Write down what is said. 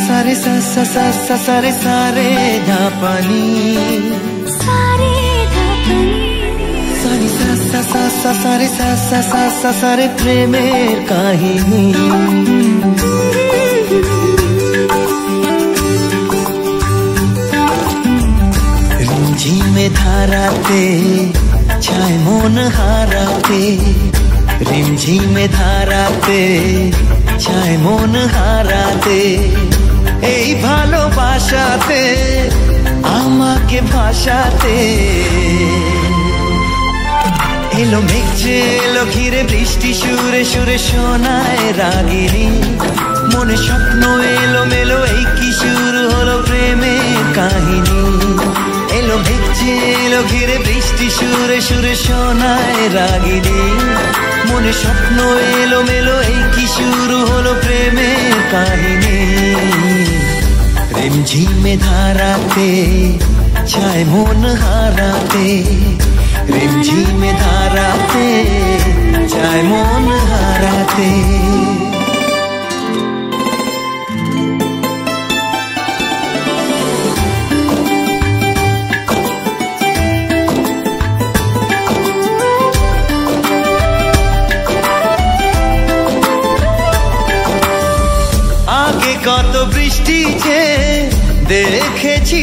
सारे सारे सारे धापनी सारे सारे प्रेमेर काहिनी रिमझिमे धाराते छाय मन हाराते रिमझिमे धाराते छाय मन हाराते এই ভালোবাসাতে আমাকে ভাসাতে এলো মেঘ যে এলো ঘিরে বৃষ্টি সুরে সুরে শোনায় রাগিনী মনে স্বপ্ন এলো মেলো এই কি শুরু হলো প্রেমের কাহিনী এলো মেঘ যে এলো ঘিরে বৃষ্টি সুরে সুরে শোনায় রাগিনী মনে স্বপ্ন এলো মেলো এই কি শুরু হলো প্রেমের কাহিনী रिमझिमे धाराते छाय मन हाराते रिमझिमे धाराते छाय मन हाराते आगे कत बृष्टि देखেছি